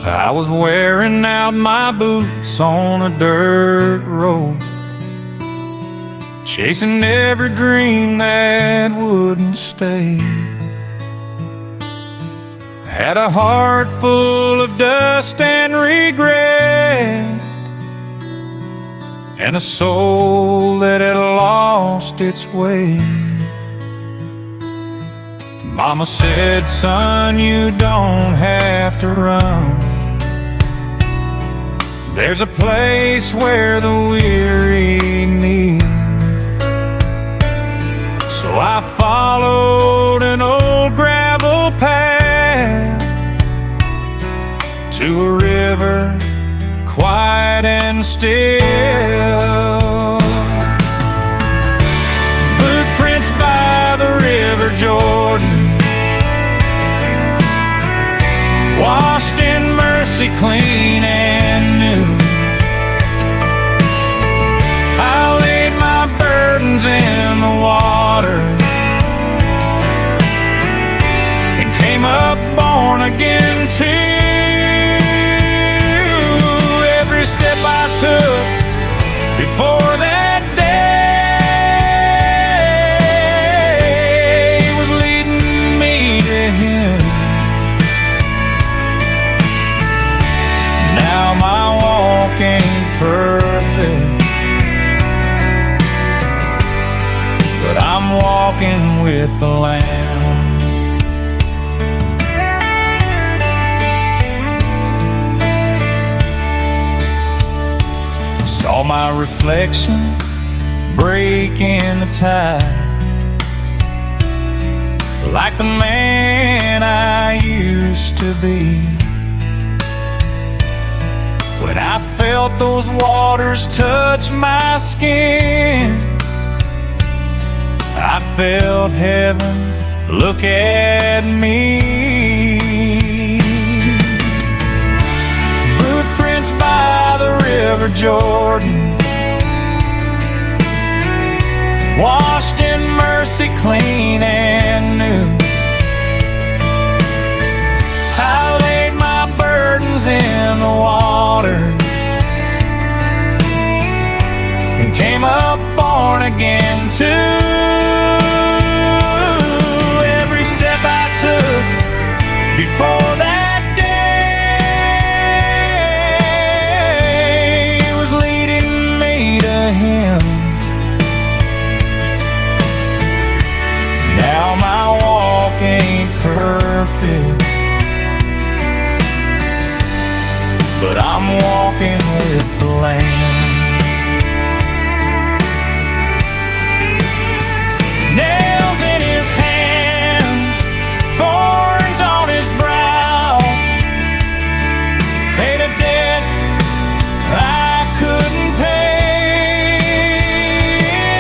I was wearing out my boots on a dirt road, chasing every dream that wouldn't stay. Had a heart full of dust and regret, and a soul that had lost its way. Mama said, son, you don't have to run. There's a place where the weary kneel. So I followed an old gravel path to a river quiet and still. Footprints by the river Jordan, washed in mercy clean and new. I laid my burdens in the water and came up born again too. Every step I took before that day was leading me to Him. Now my walk ain't perfect, but I'm walking with the Lamb. I saw my reflection breaking the tide, like the man I used to be. When I felt those waters touch my skin, I felt heaven look at me. Footprints by the river Jordan, washed in mercy clean and new. I laid my burdens in the water and came up born again too. Every step I took before that day was leading me to Him. Now my walk ain't perfect, but I'm walking with the Lamb. Nails in His hands, thorns on His brow, paid a debt I couldn't pay.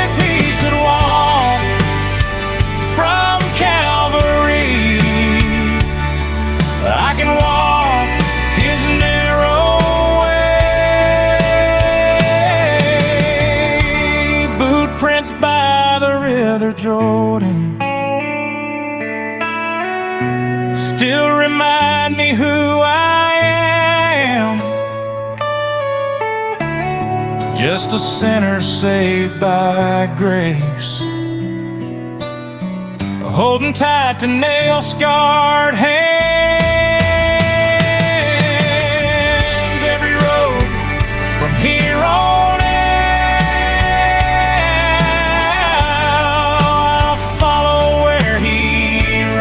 If He could walk from Calvary, I can walk His narrow way. Boot prints by the river Jordan still remind me who I am. Just a sinner saved by grace, holding tight to nail-scarred hands. Every road from here on out, I'll follow where He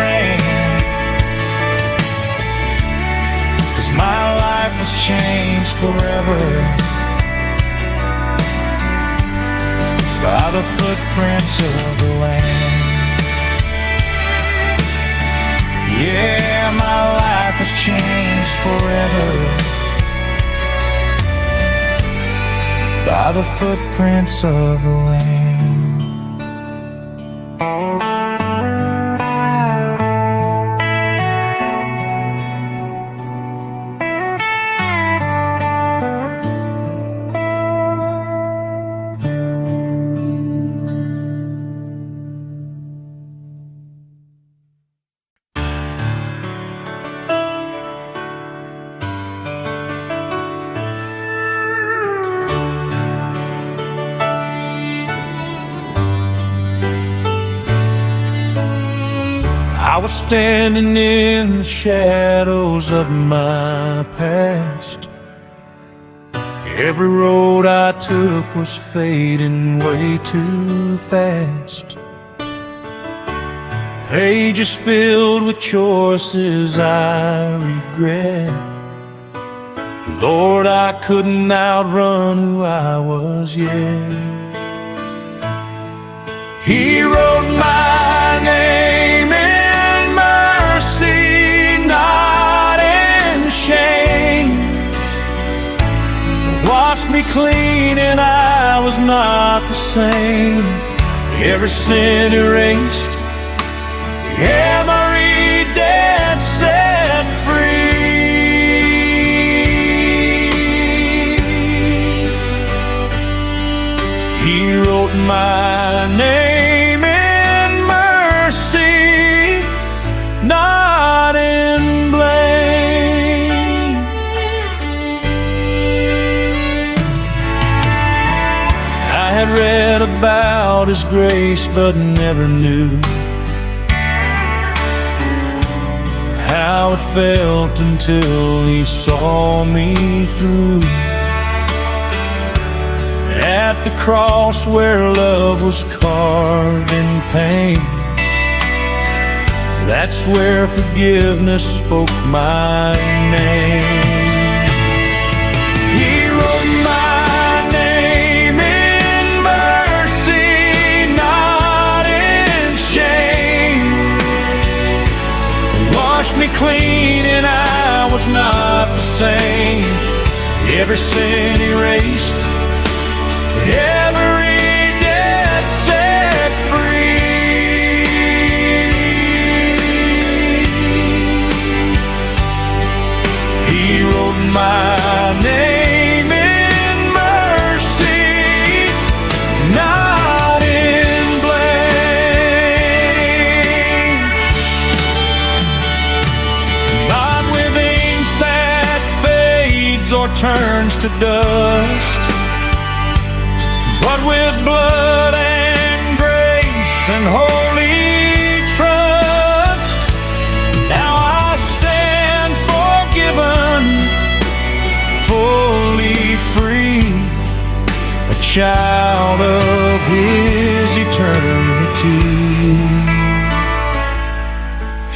ran, 'cause my life has changed forever by the footprints of the Lamb. Yeah, my life has changed forever by the footprints of the Lamb. was standing in the shadows of my past. Every road I took was fading way too fast. Pages filled with choices I regret. Lord, I couldn't outrun who I was yet. He wrote my name in mercy, not in shame. Washed me clean and I was not the same. Every sin erased, every debt set free. He wrote my name in mercy, not in blame. I had read about His grace but never knew how it felt until He saw me through. At the cross where love was carved in pain, that's where forgiveness spoke my name. He wrote my name in mercy, not in shame. Washed me clean and I was not the same. Every sin erased, every debt set free. He wrote my name in mercy, not in blame. Not with ink that fades or turns to dust, but with blood and grace and holy trust. Now I stand forgiven, fully free, a child of His eternity.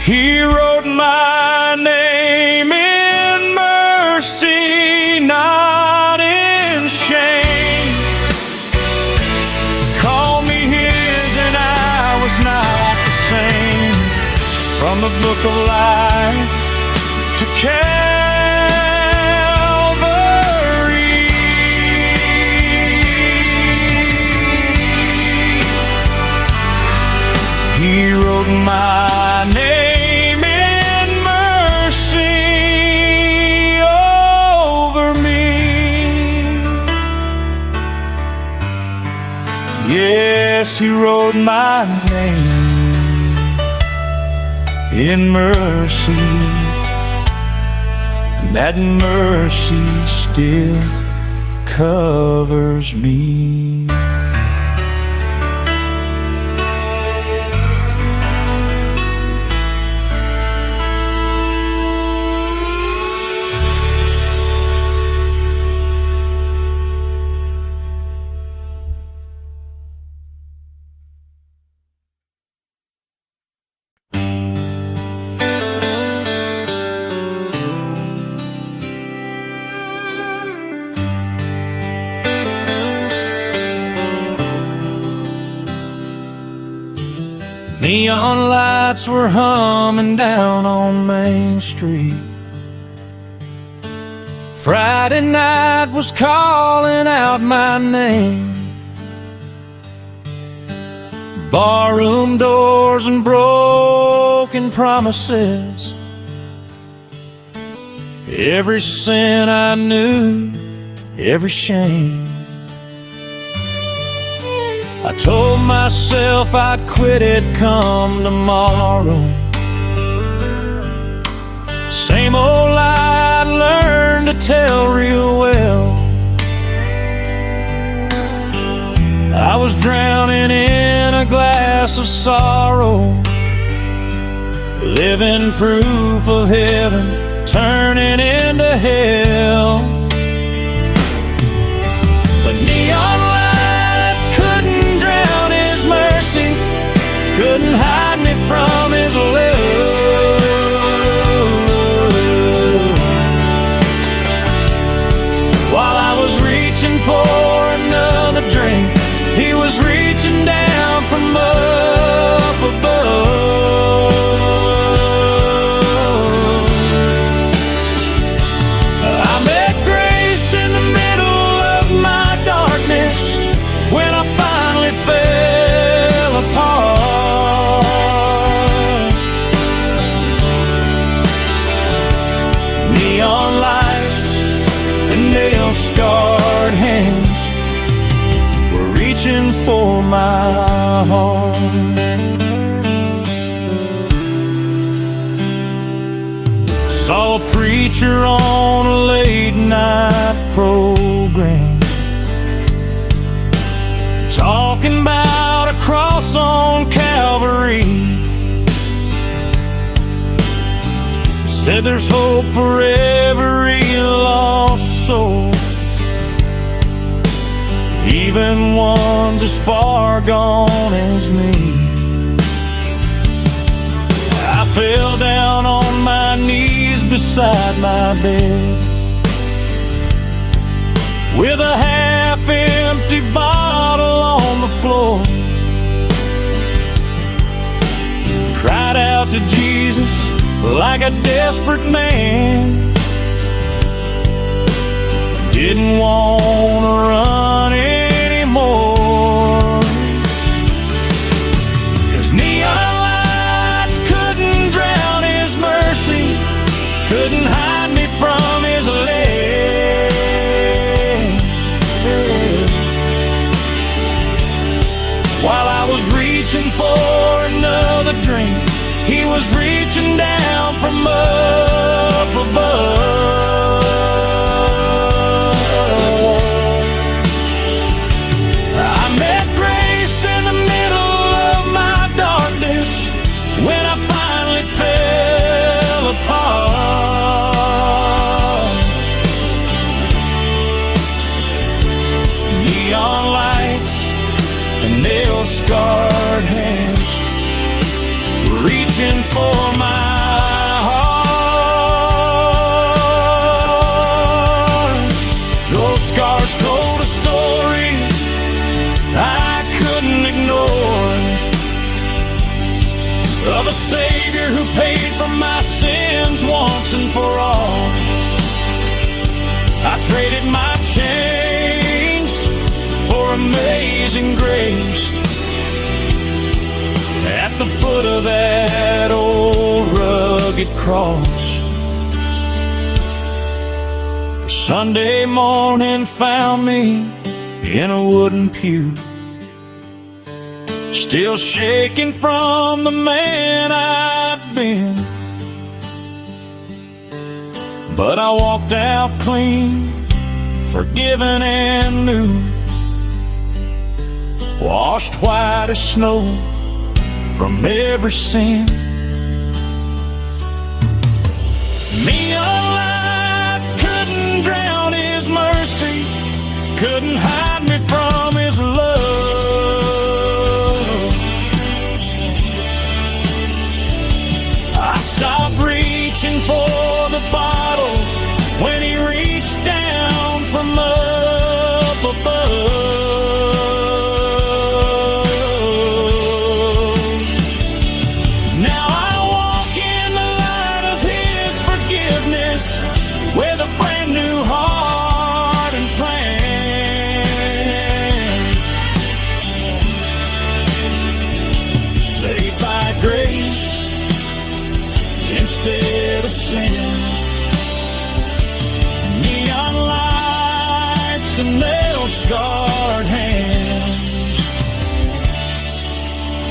He wrote my name in mercy, not in shame. Not the same. From the book of life to Calvary, He wrote my name in mercy over me. Yes, He wrote my name in mercy, and that mercy still covers me. Neon lights were humming down on Main Street. Friday night was calling out my name. Barroom doors and broken promises, every sin I knew, every shame. I told myself I'd quit it come tomorrow. Same old lie I'd learned to tell real well. I was drowning in a glass of sorrow, living proof of heaven turning into hell. But neon lights couldn't drown his mercy, couldn't hide me from his love. While I was reaching for another drink, he was reaching down from up above. I met grace in the middle of my darkness when I finally fell apart. Neon lights and nail-scarred hands were reaching for my heart. Saw a preacher on a late-night program talking about a cross on Calvary. Said there's hope for every lost soul, even ones as far gone as me. I fell down on my knees beside my bed with a half-empty bottle on the floor. Cried out to Jesus like a desperate man. Didn't want to run anymore, 'cause neon lights couldn't drown his mercy, couldn't hide me from his love. While I was reaching for another drink, he was reaching down from up above. I met grace in the middle of my darkness when I finally fell apart. Neon lights and nail-scarred hands reaching for my heart. Those scars told a story I couldn't ignore, of a Savior who paid for my sins once and for all. I traded my chains for amazing grace at the foot of that old rugged cross. The Sunday morning found me in a wooden pew, still shaking from the man I'd been. But I walked out clean, forgiven and new, washed white as snow from every sin. Neon lights couldn't drown his mercy, couldn't hide me from his love. I stopped reaching for the bottle when he reached down from up above. Now I walk in the light of his forgiveness with a brand new heart and plans. Saved by grace instead of sin. Neon lights and nail-scarred hands.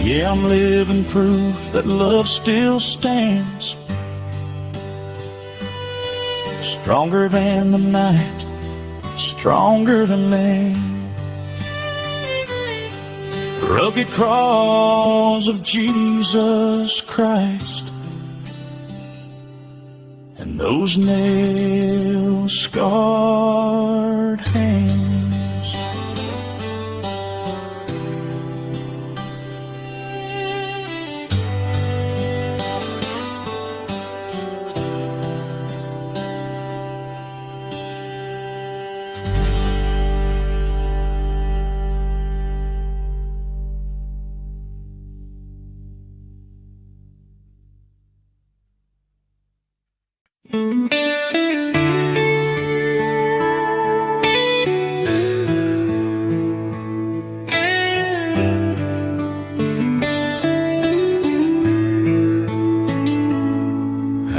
Yeah, I'm living proof that love still stands, stronger than the night, stronger than man. Rugged cross of Jesus Christ, and those nail-scarred hands.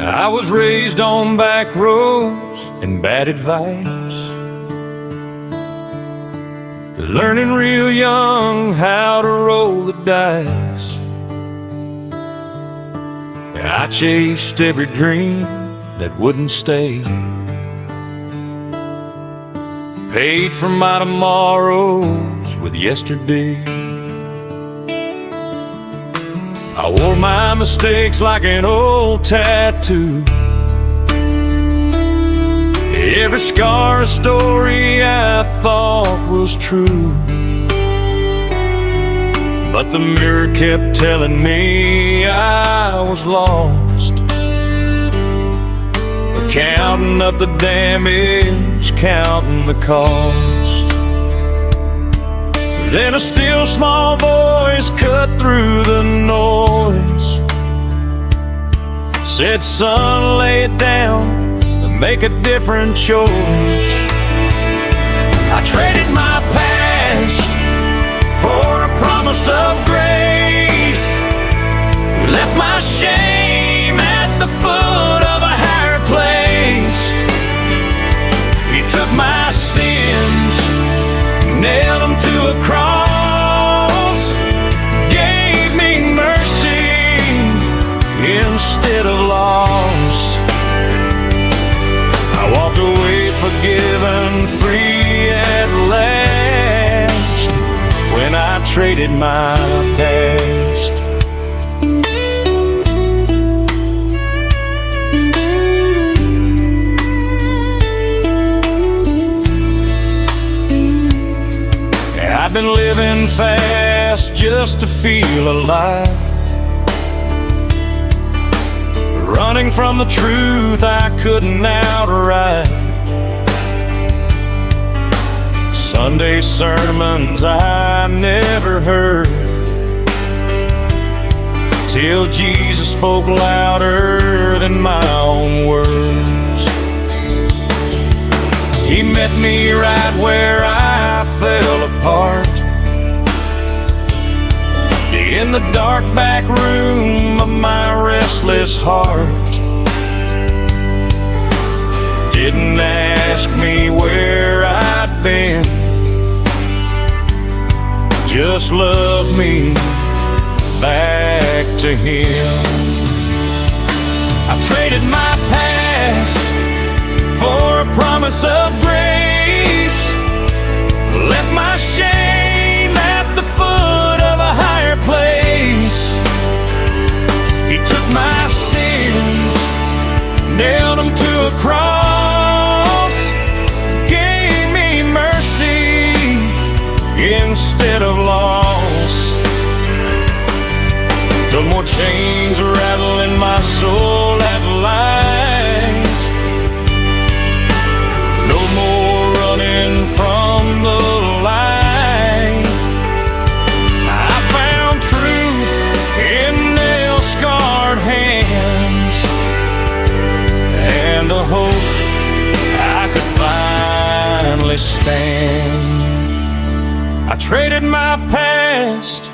I was raised on back roads and bad advice, learning real young how to roll the dice. I chased every dream that wouldn't stay, paid for my tomorrows with yesterday. I wore my mistakes like an old tattoo, every scar a story I thought was true. But the mirror kept telling me I was lost, counting up the damage, counting the cost. Then a still small voice cut through the noise, said, son, lay it down and make a different choice. I traded my past for a promise of grace, left my shame at the foot of a higher place. He took my sins, nailed them to a cross, gave me mercy instead of loss. I walked away forgiven, free at last, when I traded my past. I've been living fast just to feel alive, running from the truth I couldn't outright. Sunday sermons I never heard, till Jesus spoke louder than my own words. He met me right where I fell apart, in the dark back room of my restless heart. Didn't ask me where I'd been, just loved me back to him. I traded my past for a promise of grace, left my shame at the foot of a higher place. He took my sins, nailed them to a cross, gave me mercy instead of loss. No more chains rattling my soul at light, no more running from the light. I found truth in nail-scarred hands, and a hope I could finally stand. I traded my past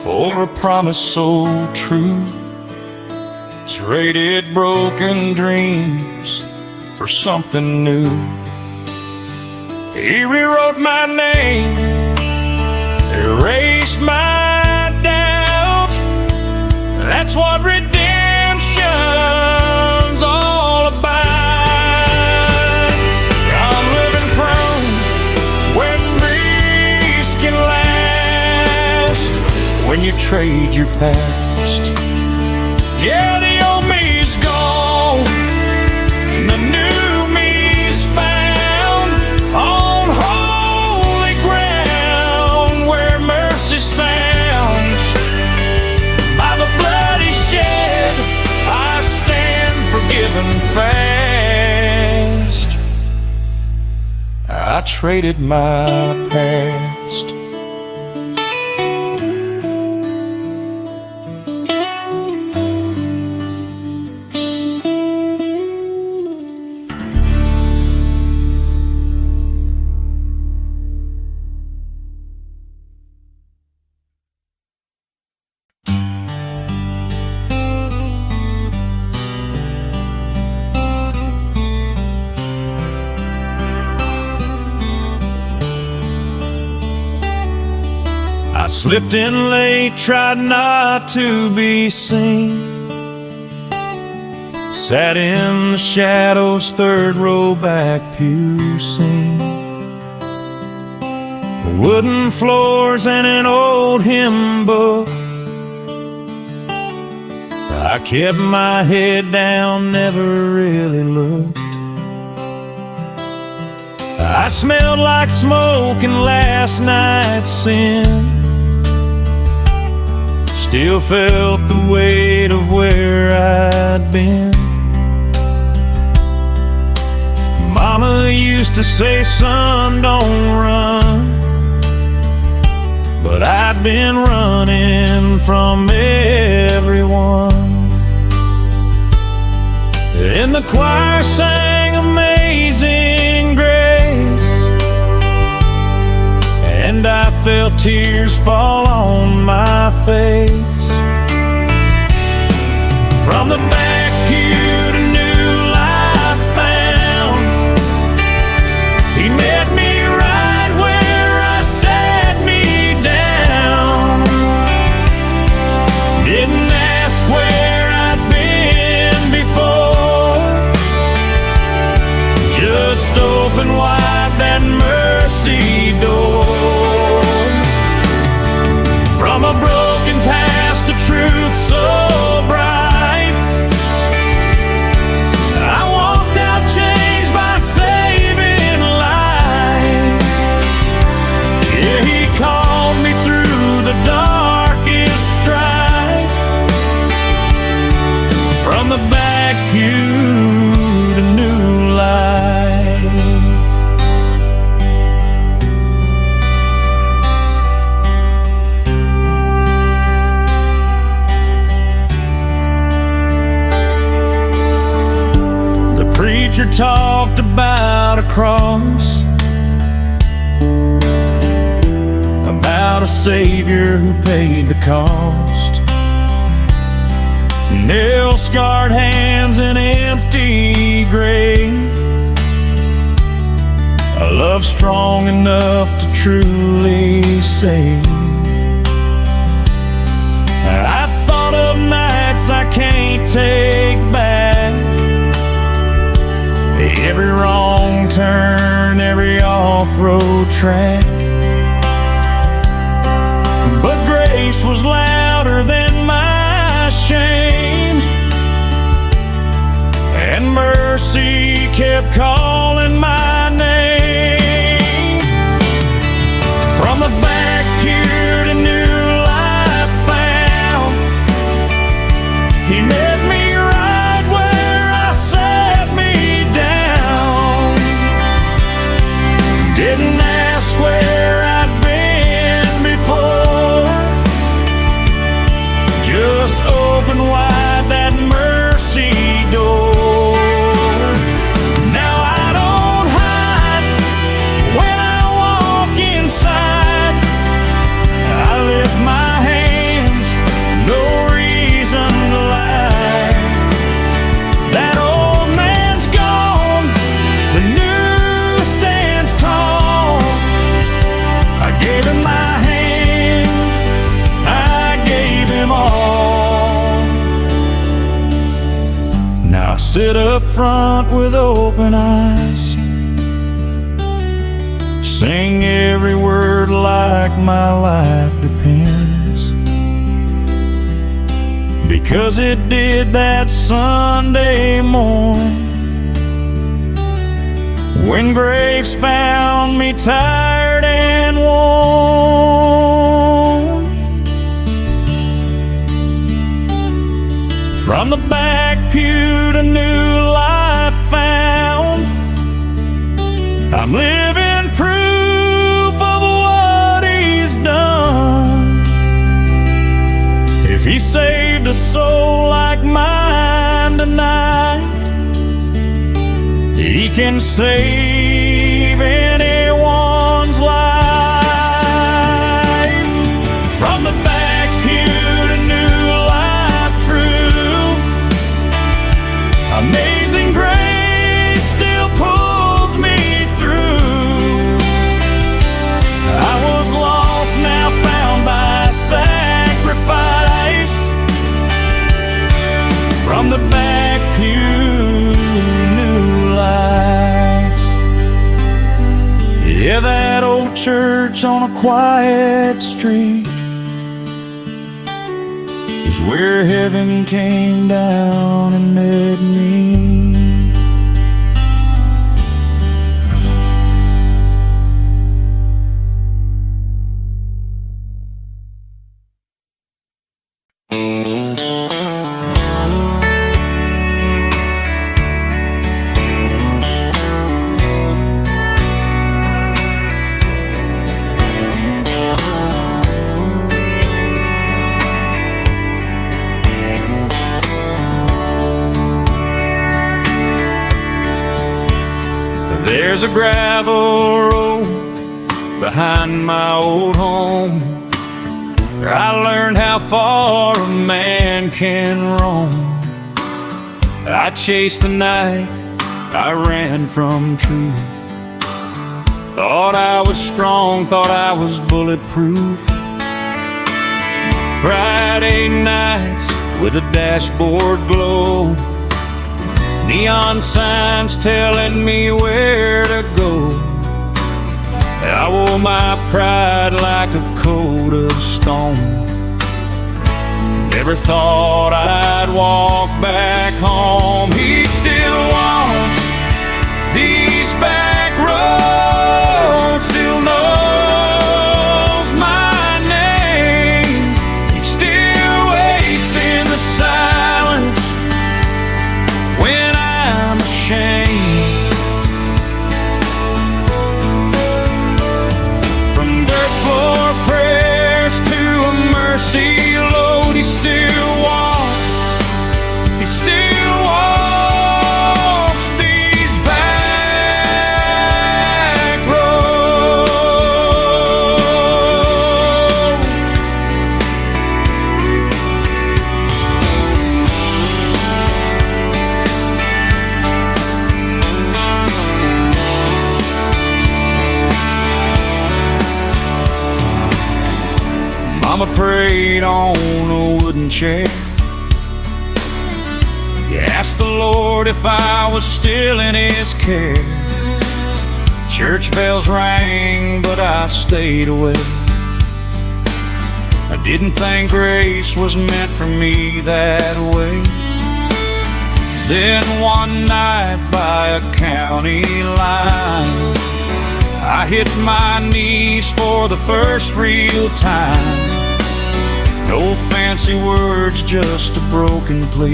for a promise so true, traded broken dreams for something new. He rewrote my name, erased my doubt. That's what redemption's all about. I'm living prone when breeze can last, when you trade your past. Yeah, the old me's gone, I traded my past. I slipped in late, tried not to be seen. Sat in the shadows, third row back pew scene. Wooden floors and an old hymn book. I kept my head down, never really looked. I smelled like smoke and last night's sin. Still felt the weight of where I'd been. Mama used to say, son, don't run. But I'd been running from everyone. And the choir sang Amazing Grace, and I felt tears fall on my face. From the back pew to new life found, he met me right where I sat me down. Didn't ask where I'd been before, just open wide that mercy door. From a broken past to truth so bright, I walked out changed by saving light. Yeah, he called me through the darkest strife. From the back pew to new life. Preacher talked about a cross, about a Savior who paid the cost. Nail-scarred hands, an empty grave, a love strong enough to truly save. I thought of nights I can't take back, every wrong turn, every off-road track. But grace was louder than my shame, and mercy kept calling my name. From the back pew to new life found, he met me right where I sat me down. Didn't ask where I'd been before, just open wide that mercy door. Now I don't hide when I walk inside. I lift my hands, no reason to lie. That old man's gone, the new stands tall. I gave him my hand, I gave him all. Now I sit up front with open eyes, sing every word like my life depends, because it did that Sunday morn, when grace found me tired and worn. From the back pew to new life found, I'm living soul like mine tonight. He can save anyone's life. From the back pew to New Life True, Amazing Grace still pulls me through. I was lost, now found by sacrifice. From the back pew, New Life. Yeah, that old church on a quiet street is where heaven came down and met me. There's a gravel road behind my old home, where I learned how far a man can roam. I chased the night, I ran from truth. Thought I was strong, thought I was bulletproof. Friday nights with a dashboard glow, neon signs telling me where to go. I wore my pride like a coat of stone. Never thought I'd walk back home. He still walks these back roads, still knows my name. He still waits in the silence when I'm ashamed. From dirt floor prayers to a mercy load, he still walks, he still walks these back roads. Mama prayed on a wooden chair. You asked the Lord if I was still in His care. Church bells rang, but I stayed away. I didn't think grace was meant for me that way. Then one night by a county line, I hit my knees for the first real time. No fancy words, just a broken plea.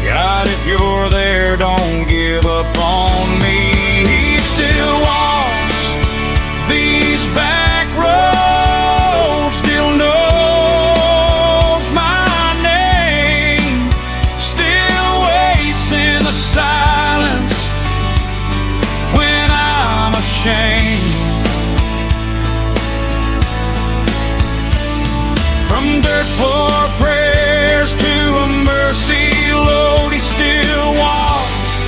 God, if you're there, don't give up on me. He still walks these back roads, still knows my name, still waits in the silence when I'm ashamed. From dirt floor prayers to a mercy load, he still walks,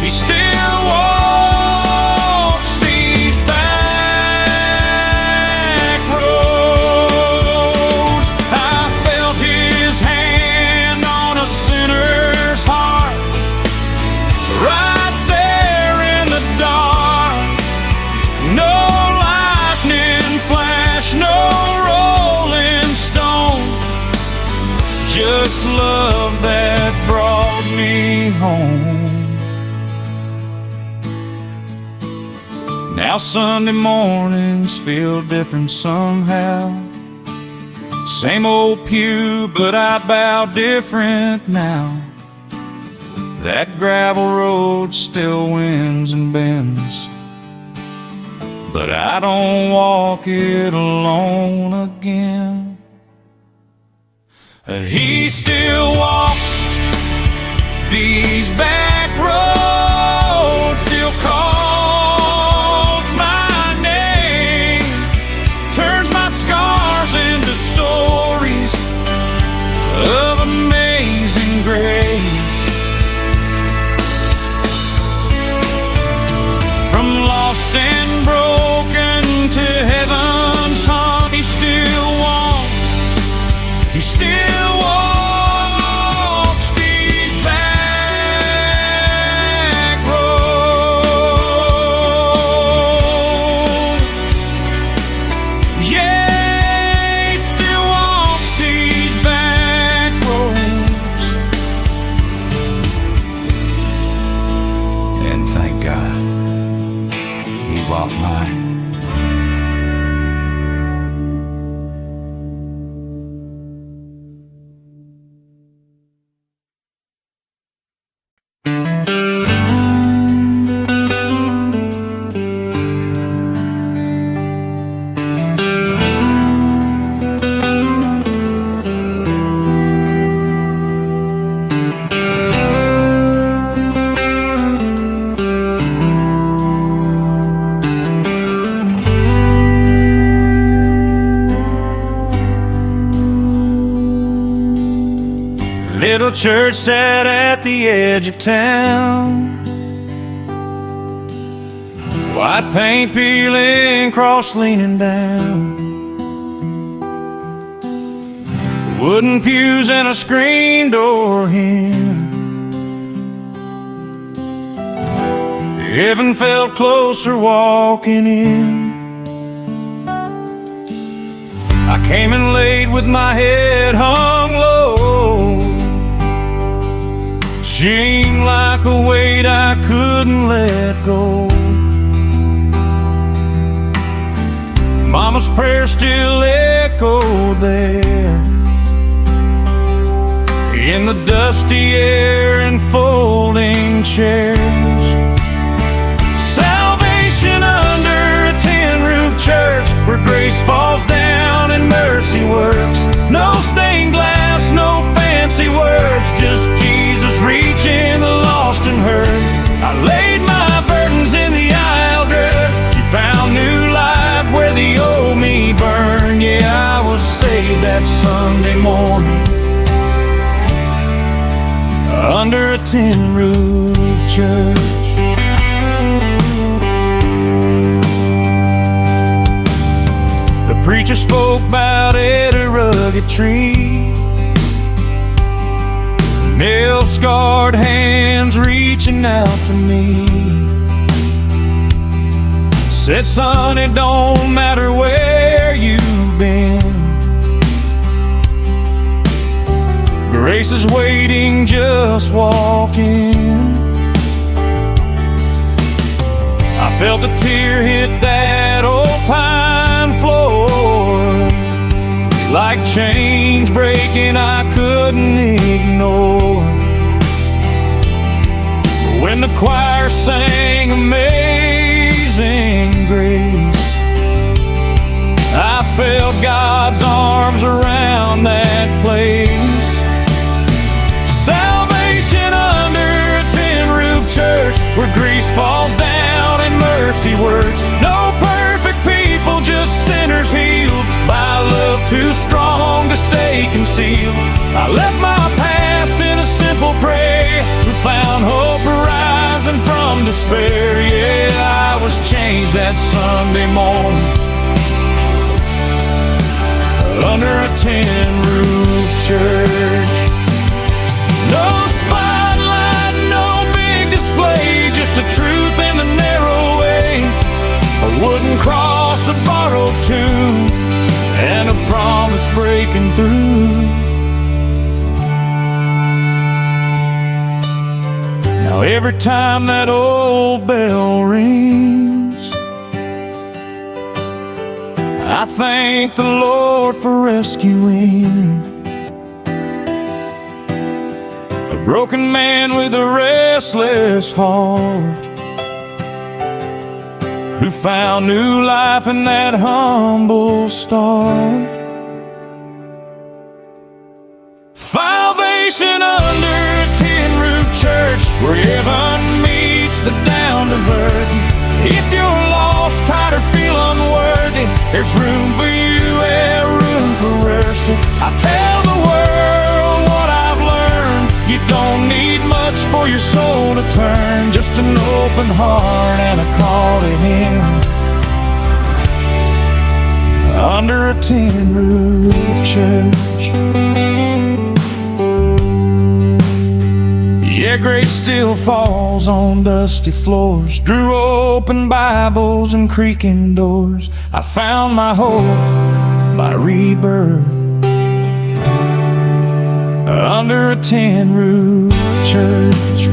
he still walks these back roads. I felt his hand on a sinner's heart, right there in the dark. No lightning flash, no rolling stone, just love that brought me home. Now Sunday mornings feel different somehow. Same old pew, but I bow different now. That gravel road still winds and bends, but I don't walk it alone again. He still walks these back roads, still calls my name, turns my scars into stories of amazing grace. From lost and broken to heaven's home, he still walks. He still walks these back roads. Yeah, he still walks these back roads. And thank God he walked mine. Little church sat at the edge of town, white paint peeling, cross leaning down, wooden pews and a screen door hymn. Heaven felt closer walking in. I came in late with my head hung low, seemed like a weight I couldn't let go. Mama's prayer still echoed there in the dusty air and folding chairs. Salvation under a tin-roof church where grace falls down and mercy works. No stained glass, no fancy words, just Jesus reaching the lost and hurt. I laid my burdens in the aisle dirt. She found new life where the old me burned. Yeah, I was saved that Sunday morning under a tin-roof church. The preacher spoke about a rugged tree, nail-scarred hands reaching out to me. Said, son, it don't matter where you've been, grace is waiting, just walk in. I felt a tear hit that old pine floor, like chains breaking I couldn't ignore. But when the choir sang Amazing Grace, I felt God's arms around that place. Salvation under a tin-roof church where grace falls down and mercy works. No perfect people, just sinners healed by love too strong to stay concealed. I left my past in a simple prayer and found hope arising from despair. Yeah, I was changed that Sunday morning under a tin-roof church. No spotlight, no big display, just the truth in the narrow way. A wooden cross, a borrowed tune, and a promise breaking through. Now every time that old bell rings, I thank the Lord for rescuing a broken man with a restless heart, who found new life in that humble start. station under a tin roof church where heaven meets the down to earth. If you're lost, tired, or feel unworthy, there's room for you and room for mercy. I tell the world what I've learned. You don't need much for your soul to turn, just an open heart and a call to Him. Under a tin roof church. Yeah, grace still falls on dusty floors, drew open Bibles and creaking doors. I found my hope by rebirth under a tin roof church.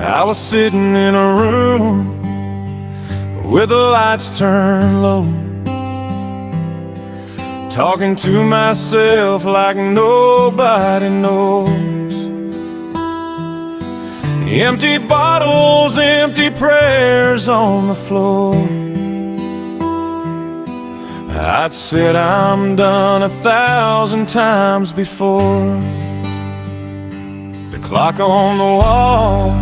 I was sitting in a room with the lights turned low, talking to myself like nobody knows. Empty bottles, empty prayers on the floor. I'd said I'm done 1,000 times before. The clock on the wall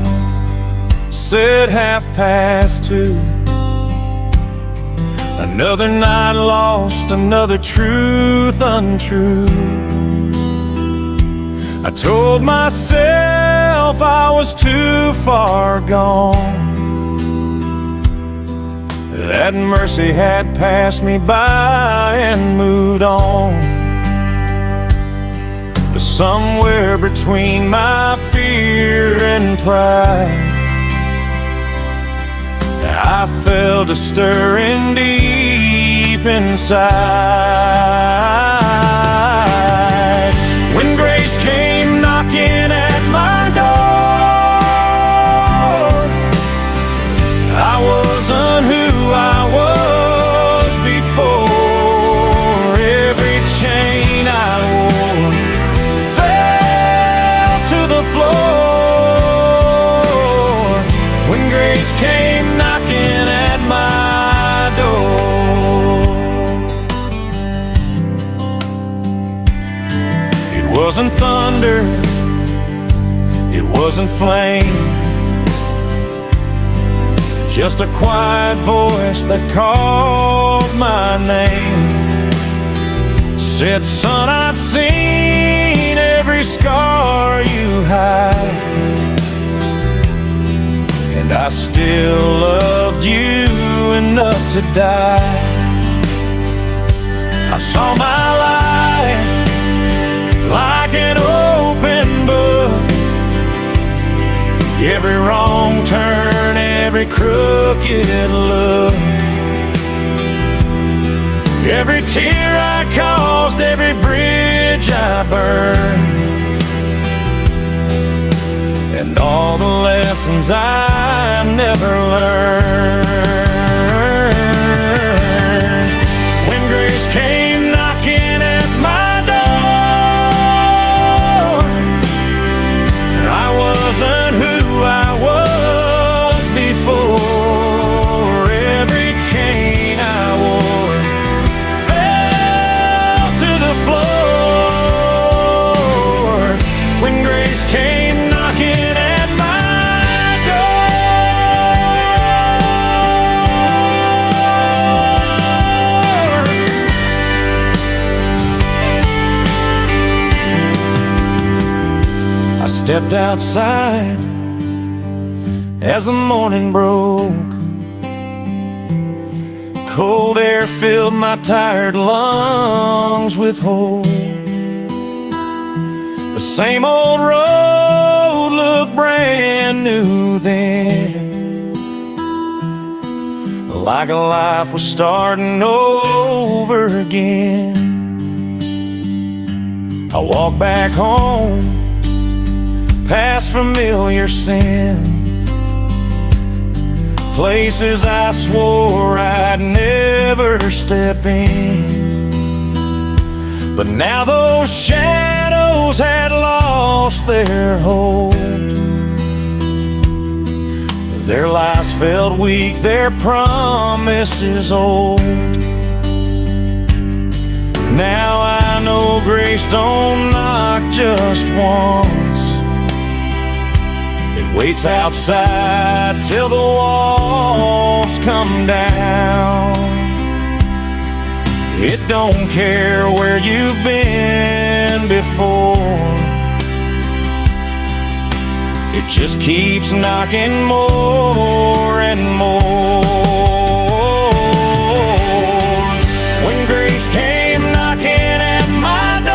said 2:30. Another night lost, another truth untrue. I told myself I was too far gone, that mercy had passed me by and moved on. But somewhere between my fear and pride, I felt a stirring deep inside. When grace came knocking at my door, I wasn't who I was before. Every chain I wore fell to the floor. When grace came knocking at my door, it wasn't thunder, it wasn't flame, just a quiet voice that called my name. Said, son, I've seen every scar you hide, and I still loved you enough to die. I saw my life like an open book, every wrong turn, every crooked look, every tear I caused, every bridge I burned, and all the lessons I never learned. When grace came knocking at my door, I wasn't who I was before. Every chain I wore fell to the floor. When grace came knocking at my door. I stepped outside as the morning broke. Cold air filled my tired lungs with hope. The same old road looked brand new then, like life was starting over again. I walk back home, past familiar sin, places I swore I'd never step in. But now those shadows had lost their hold. Their lies felt weak, their promises old. Now I know grace don't knock just once. It waits outside till the walls come down. It don't care where you've been before. It just keeps knocking more and more. When grace came knocking at my door,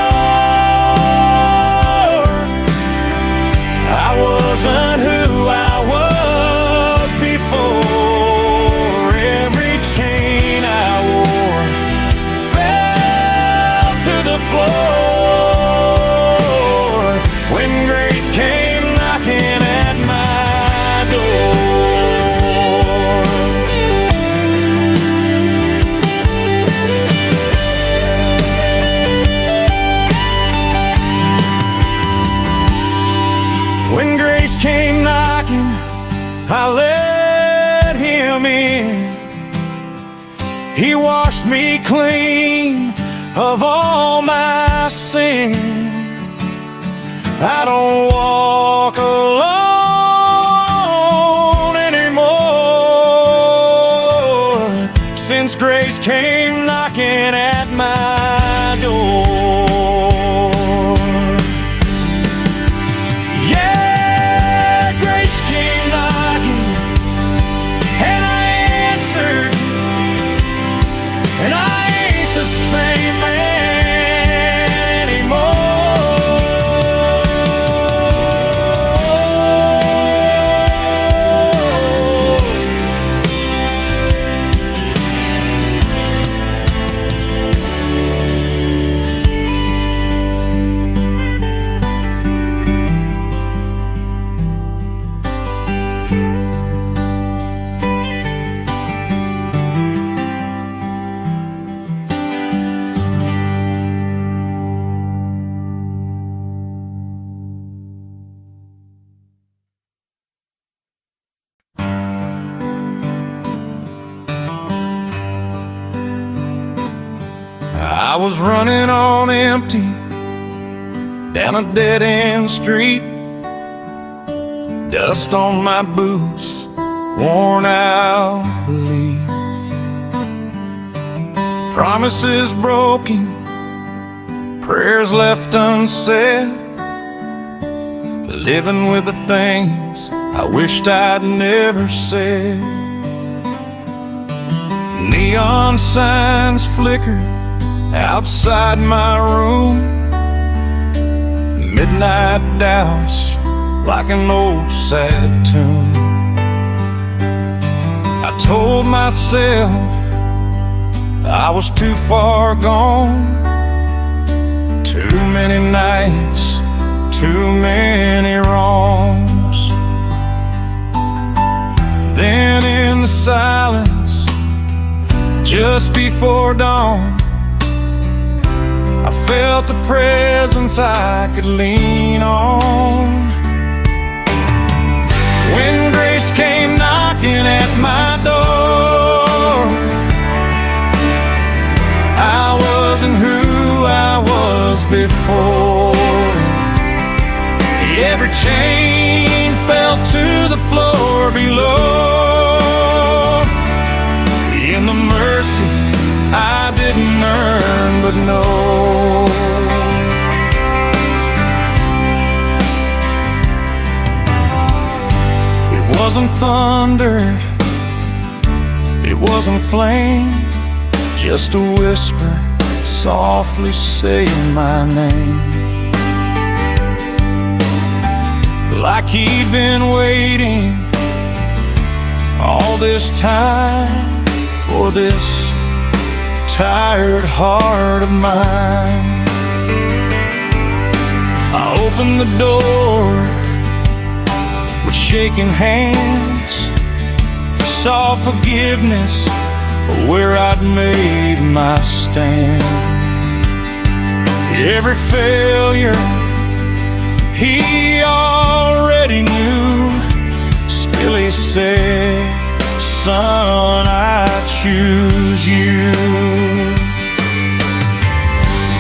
I wasn't who I was before. Every chain I wore fell to the floor. When grace came knocking at my door. When grace came knocking, I let him in. He washed me clean of all my sin. I don't walk alone anymore, since grace came knocking at my door. Yeah, grace came knocking, and I answered, and I ain't the same man anymore. I was running on empty down a dead-end street, dust on my boots, worn out belief, promises broken, prayers left unsaid, living with the things I wished I'd never said. Neon signs flickered outside my room, midnight doubts like an old sad tune. I told myself I was too far gone, too many nights, too many wrongs. Then in the silence, just before dawn, I felt the presence I could lean on. When grace came knocking at my door, I wasn't who I was before. Every chain fell to the floor below. In the mercy I didn't earn but know. It wasn't thunder, it wasn't flame, just a whisper softly saying my name. Like he'd been waiting all this time for this tired heart of mine. I opened the door with shaking hands, saw forgiveness where I'd made my stand. Every failure he already knew, still he said, son, I choose you.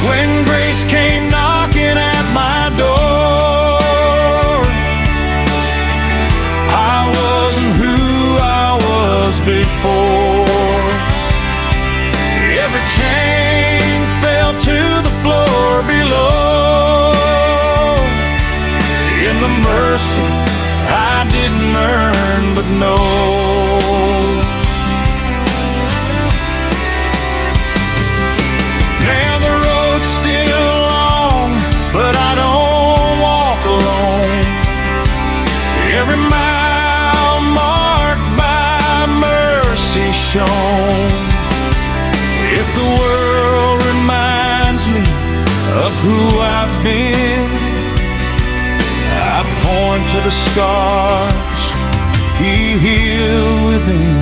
When grace came knocking at my door, I wasn't who I was before. Every chain fell to the floor below, in the mercy I didn't earn but know. Now the road's still long, but I don't walk alone. Every mile marked by mercy shown. If the world reminds me of who I've been, I point to the scars he healed within.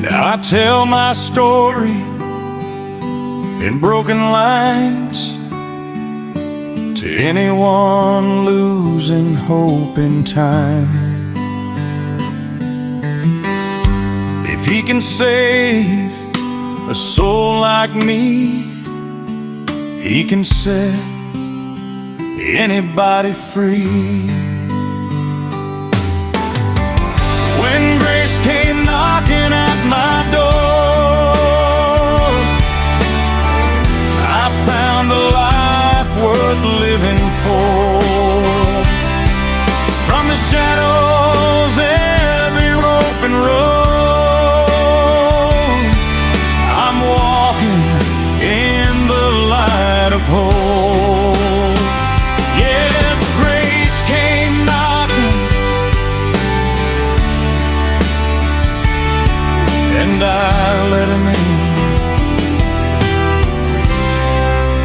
Now I tell my story in broken lines to anyone losing hope in time. If he can save a soul like me, he can set anybody free. When grace came knocking at my door, I found a life worth living for. From the shadows every open road, I'm walking in the light of hope. Yes, grace came knocking, and I let him in.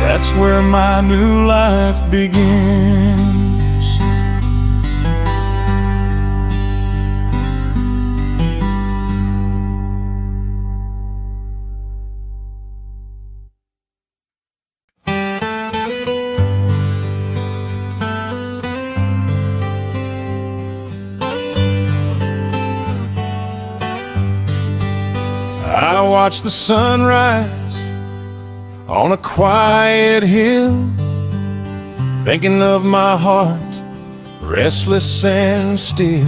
That's where my new life begins. I watch the sunrise on a quiet hill, thinking of my heart, restless and still.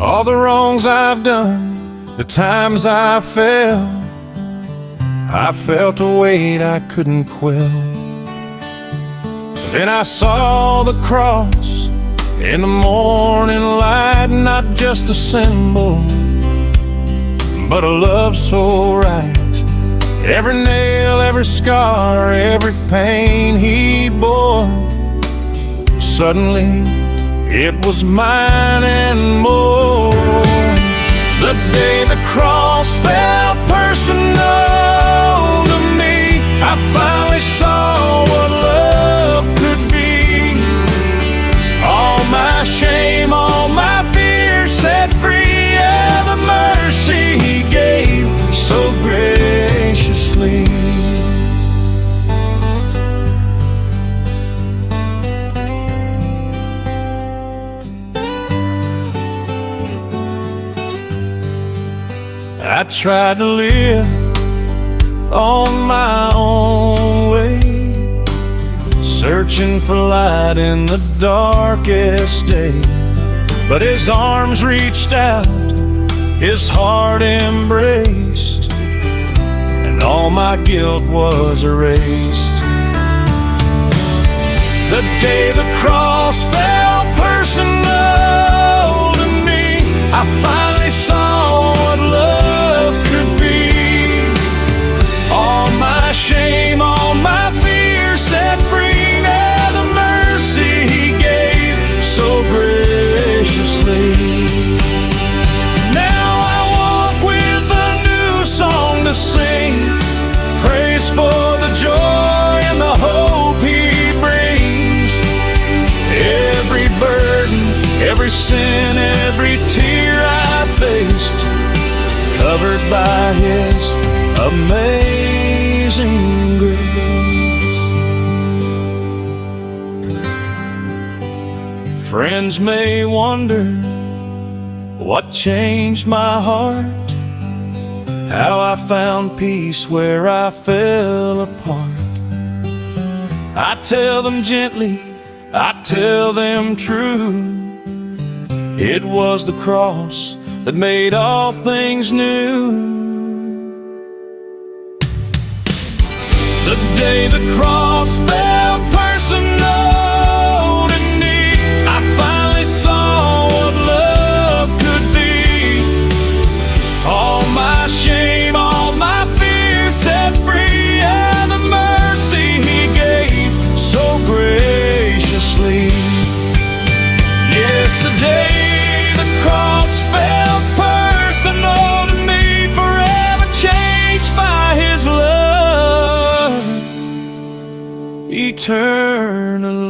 All the wrongs I've done, the times I fell, I felt a weight I couldn't quell. Then I saw the cross in the morning light, not just a symbol, but a love so right. Every nail, every scar, every pain he bore, suddenly it was mine and more. The day the cross felt personal to me, I finally saw what love could be. All my shame, all my fears set free, yeah, the mercy he gave so graciously. I tried to live on my own way, searching for light in the darkest day. But his arms reached out, his heart embraced, and all my guilt was erased. The day the cross felt personal to me, I finally saw what love could be. All my shame, all my fear set free, now the mercy he Every sin, every tear I faced, covered by His amazing grace. Friends may wonder what changed my heart, how I found peace where I fell apart. I tell them gently, I tell them true, it was the cross that made all things new. The day the cross felt personal to me, I finally saw what love could be. All my shame, all my fears set free, and the mercy He gave so graciously. Yes, the day the cross felt personal to me, forever changed by His love, eternally.